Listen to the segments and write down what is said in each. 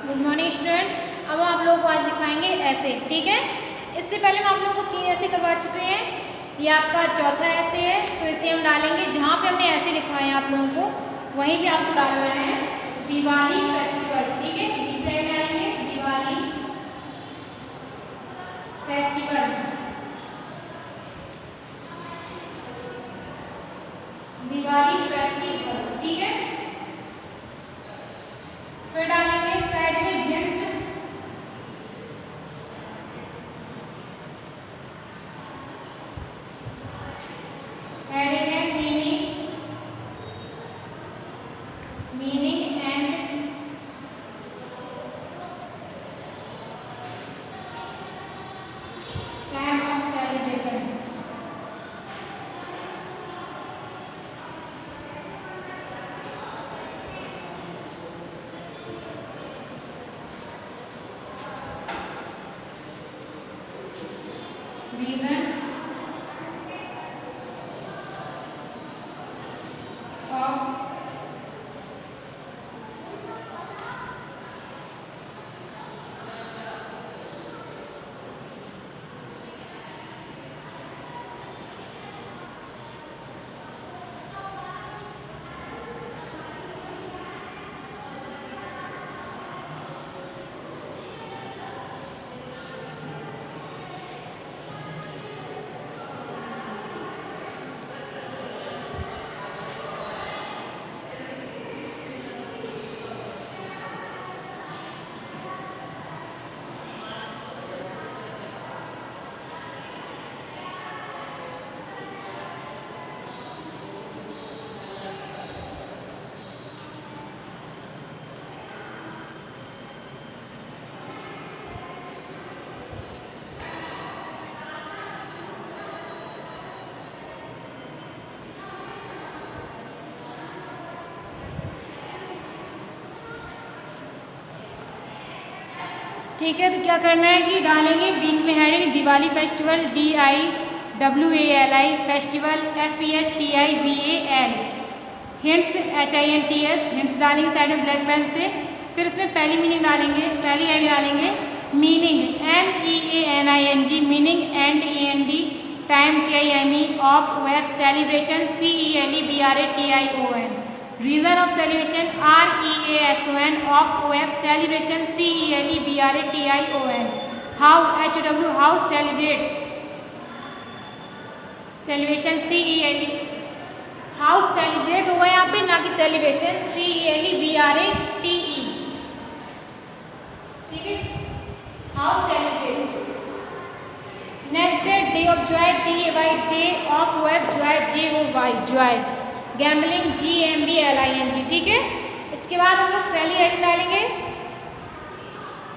Good morning student. अब आप लोगों को आज दिखाएंगे ऐसे, ठीक है। इससे पहले मैं आप लोगों को 3 ऐसे करवा चुके हैं। ये आपका चौथा ऐसे है, तो इसे हम डालेंगे जहाँ पे हमने ऐसे लिखवाए हैं आप लोगों को वहीं पे आपको डालना है दिवाली फेस्टिवल, ठीक है। बीच में डालेंगे दिवाली फेस्टिवल, दिवाली फेस्टिवल, ठीक है। फिर डालेंगे साइड में हिंट्स, हेडिंग है meaning and time of celebration. Reason of ठीक है। तो क्या करना है कि डालेंगे बीच में heading Diwali festival DIWALI festival FESTIVAL, hints HINTS, hints डालेंगे साइड में ब्लैक पेन से। फिर उसमें पहली मीनिंग डालेंगे, पहली हेडिंग डालेंगे meaning MEANING, meaning and AND, time TIME, of web celebration CELEBRATION, reason of celebration REASON, of web celebration CELEBRATION, how HW, how celebration CELE, how celebrate होगा यहाँ पे, ना कि सेलिब्रेशन CELEBRATE, ठीक है। How celebrate. नेक्स्ट है day of joy DAY, day of web Joy JOY, Joy. Gambling GAMBLING, ठीक है। इसके बाद हम लोग पहली हेडिंग डालेंगे,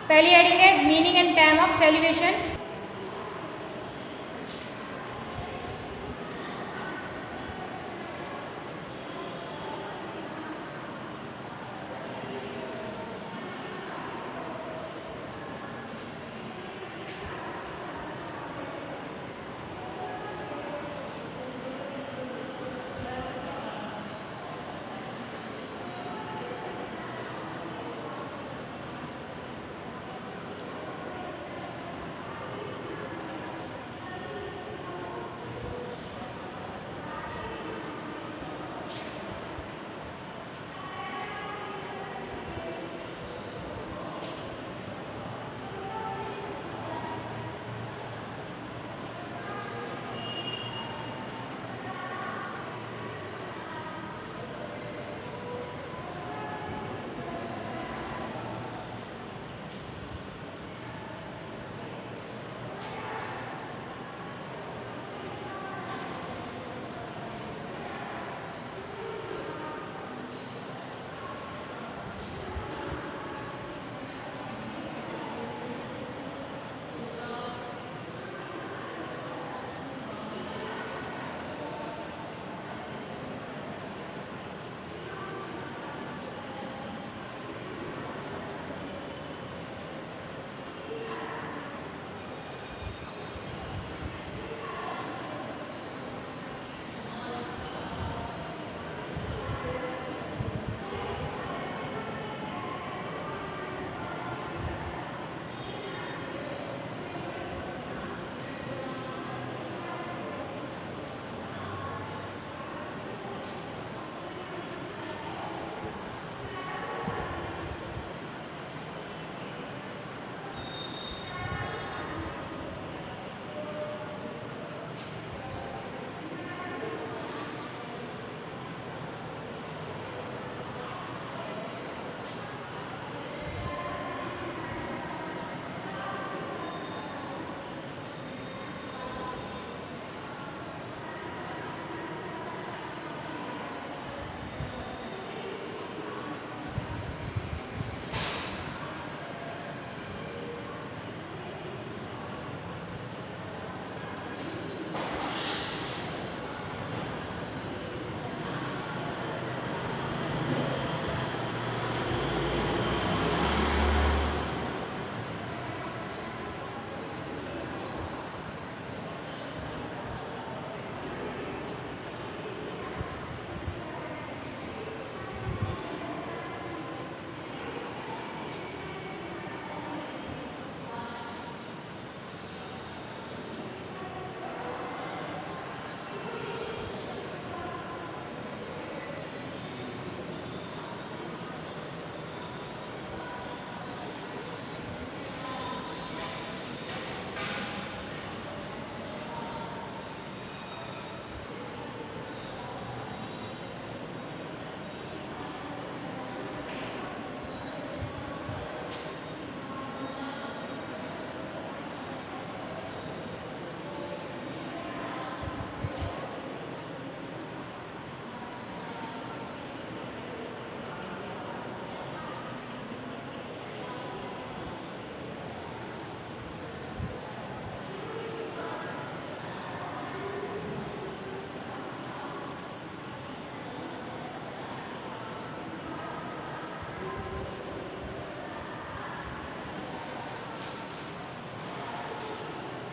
पहली हेडिंग है meaning and time of celebration.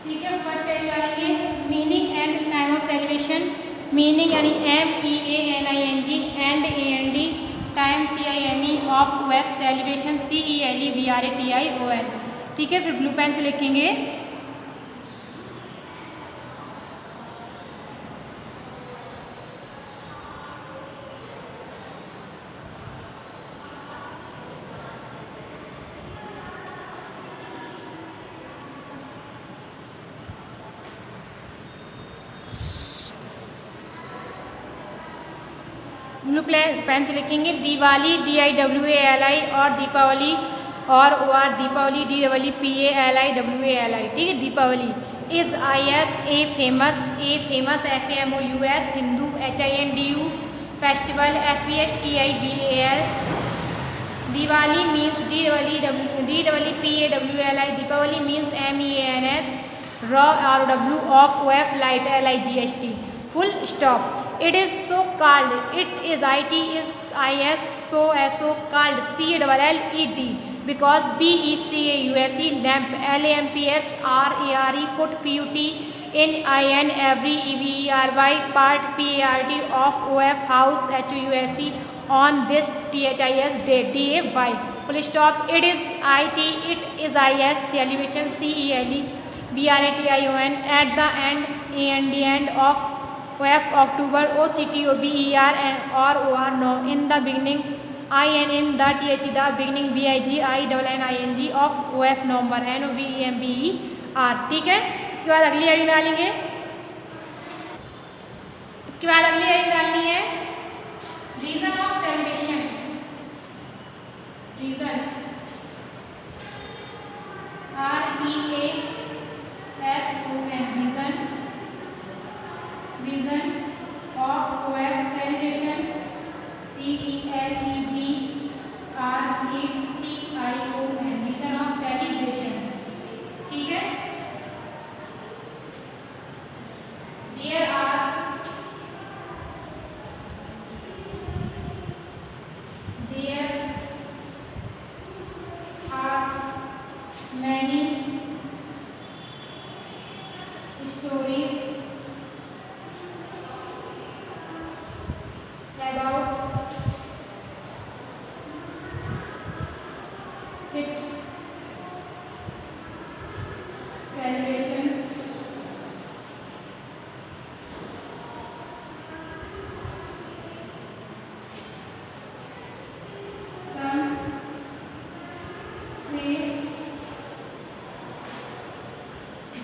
ठीक है, फर्स्ट टाइम जानेंगे meaning and time of celebration. Meaning यानी MEANING and AND, time TIME, of web celebration CELEBRATION। ठीक है, फिर ब्लू पेन से लिखेंगे। ब्लू पेन से लिखेंगे दिवाली DIWALI और दीपावली और OR दीपावली DEEPALIWALI। ठीक है, Deepawali is IS A famous FAMOUS Hindu HINDU festival FESTIVAL। Diwali means DEEPAWLI। Deepawali means MEANS ROW of OF light LIGHT full stop. It is so called, it is IT is IS so called CLLED because BECAUSE lamp LAMPS RARE put PUT in IN every EVERY part PART of OF house HUSE on this THIS date DAY full stop। It is IT, it is IS celebration CELEBRATION at the end of OF October OCTOBER or OR no in the beginning IN in the TH the beginning BIGINNING of OF November NOVEMBER। ठीक है, इसके बाद अगली heading डालेंगे। इसके बाद अगली heading डालनी है reason of celebration. Reason REASON reason of OF celebration CELEBRATION reason of celebration. ठीक है, there are many stories about it celebration। Some say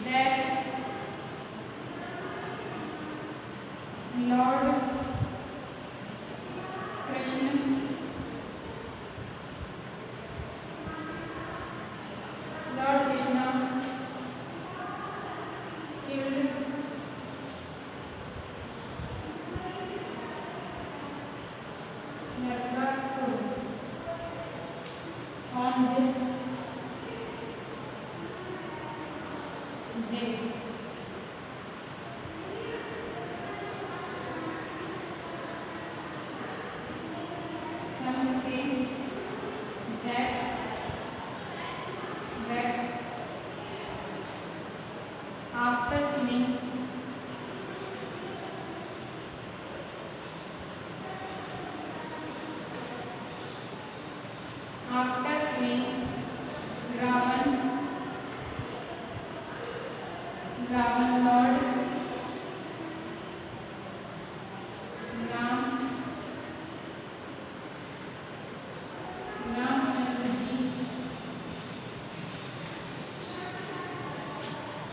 that Lord Krishna killed Narakasur on this day। Some say that after killing Ravan Lord Ramchandra ji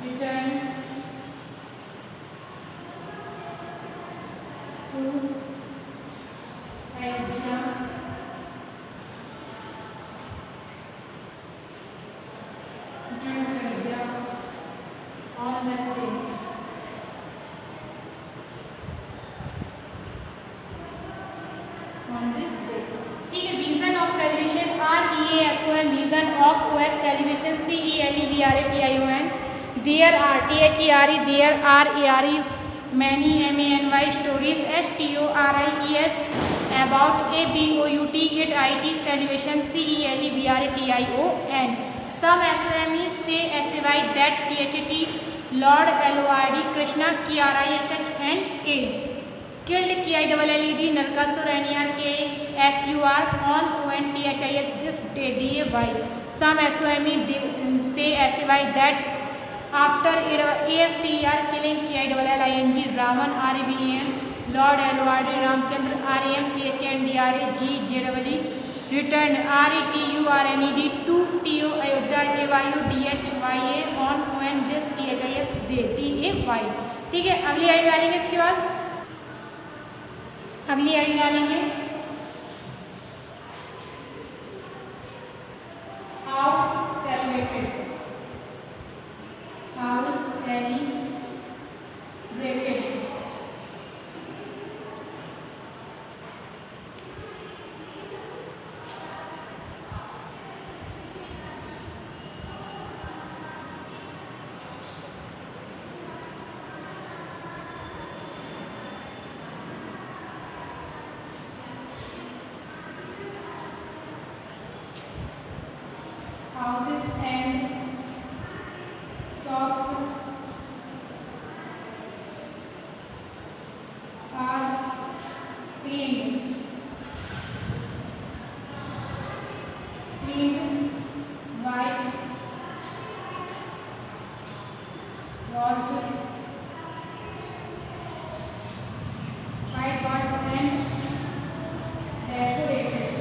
returned to Ayodhya on this day। ठीक है, reason of celebration REASON reason of OF celebration CELEBRATION। There are THERE there are ARE many MANY stories STORIES about ABOUT it IT celebration CELEBRATION। Some SOME say SAY that THT Lord LORD, Krishna KRISHNA, killed KILLED, Narkasur NERKSUR, on ONTHIS this day DAY. Some SOME say SAY that after AFTER killing KILLING, Ravan RAVAN, Lord LORD Ramchandra RAMCHNDRAGJEE returned RETURNED to TO Ayodhya AYUDHYA on this THIS day DAY. ठीक है, अगली line डालेंगे। इसके बाद अगली line डालेंगे how celebrated, how celebrated. Houses and shops are cleaned, white, washed and decorated.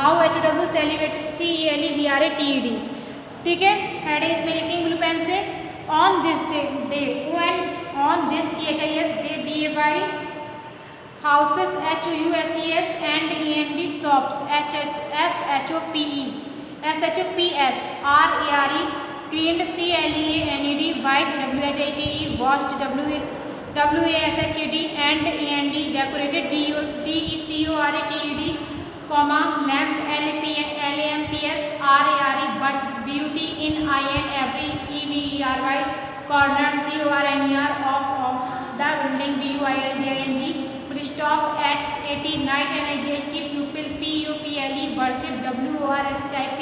How HW celebrated CELEBRATED। ठीक है, हेडिंग इसमें लिखेंगे ब्लू पेन से on this day on this THIS day DAY houses HOUSES and END shops SHOPS RARE cleaned CLEANED white WHITE washed WASHED and END decorated DECORATED lamp LAMPS RARE but beauty in IN every EVERY corner CORNER of the building BUILDING will stop at 80 night and IGST pupil PUPLE worship WORSHIP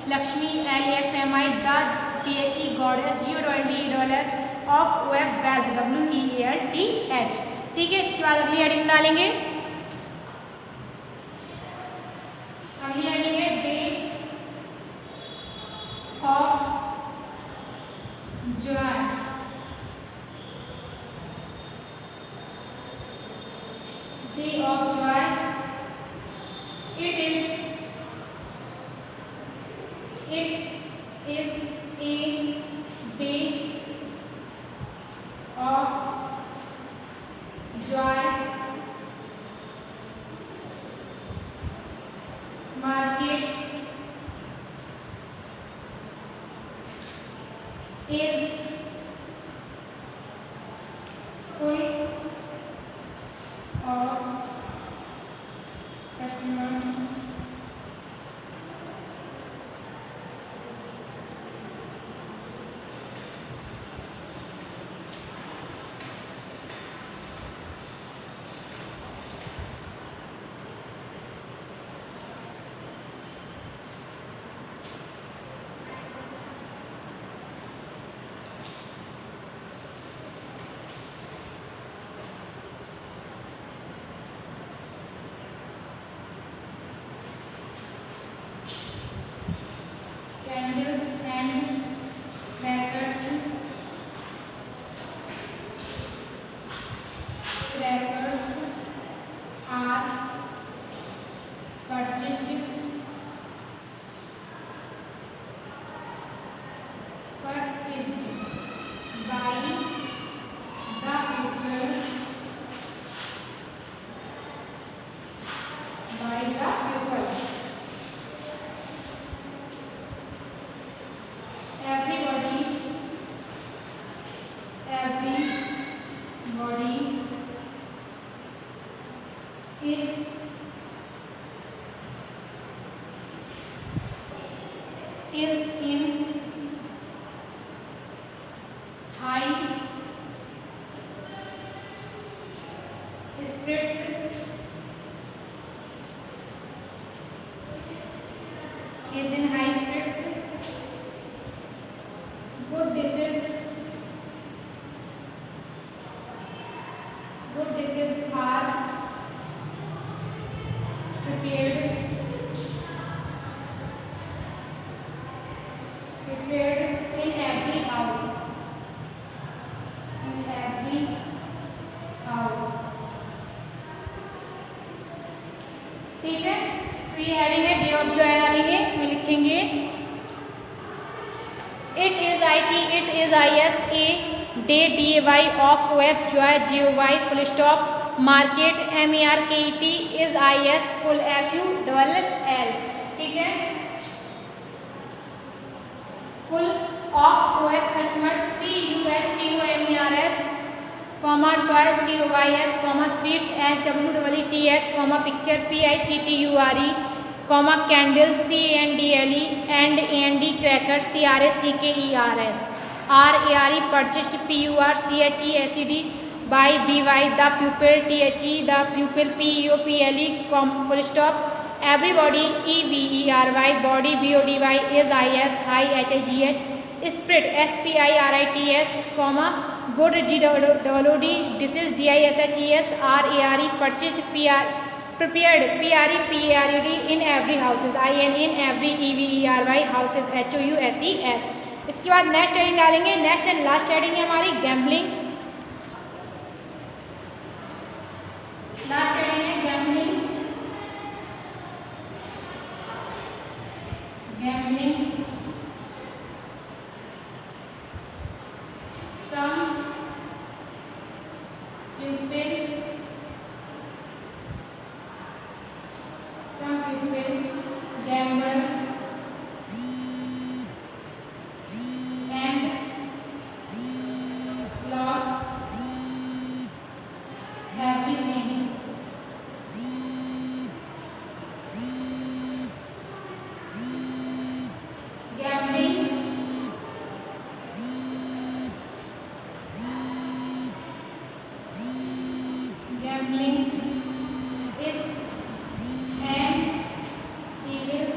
Lakshmi LXMI the THE goddess GODS of web wealth WEALTH। ठीक है, इसके बाद अगली heading डालेंगे। अगली heading है day of Joy. Day of Joy it is a day of joy, market is full of customers purchased by the pupil everybody is in high spirits good dishes are prepared in every house ठीक है। तो ये heading है day of Joy डालेंगे, इसमें लिखेंगे it is IS day DAY of OF Joy JOY full stop market MARKET is IS full FULL, ठीक है। Full of OF customer CUSTOMERS toys TOYS sweets SWEETS picture PICTURE candle CANDLE AND cracker CRACKERS RARE purchased PURCHESED by BY the प्यूपिल THE the प्यूपिल PEOPLE full stop everybody EVERY body BODY is IS high HIGH spirit SPIRITS good GOOD dishes DISHES RARE purchased prepared PREPARED in every houses IN in every EVERY houses HOUSES। इसके बाद next heading डालेंगे, next and last heading है हमारी gambling. Last heading है gambling. Some people gamble and lose everything। Gambling is an evil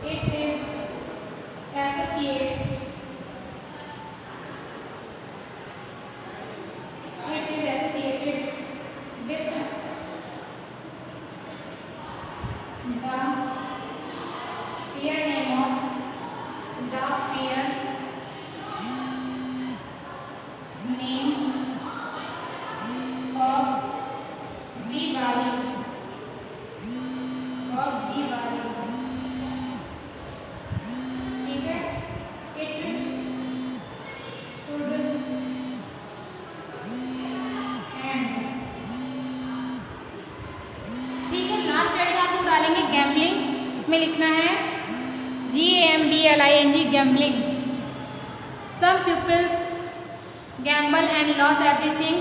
it is associated with the fair name of the fair name of Diwali ठीक है। it should end, ठीक है। Last heading आप लोग डालेंगे gambling, इसमें लिखना है GAMBLING gambling. Some pupils gamble and lose everything।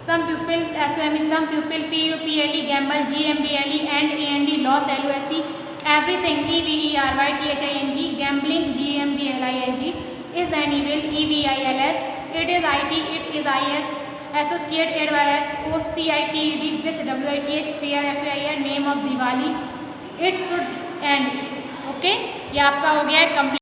Some pupils SOME some pupil PUPLE gamble GMBLE and loss LOSE everything EVERY THING gambling GMBLING is an evil EVILS it is IS associate ADVS OCITED with WITH fair FAIR name of Diwali it should end। Okay, ये आपका हो गया है complete.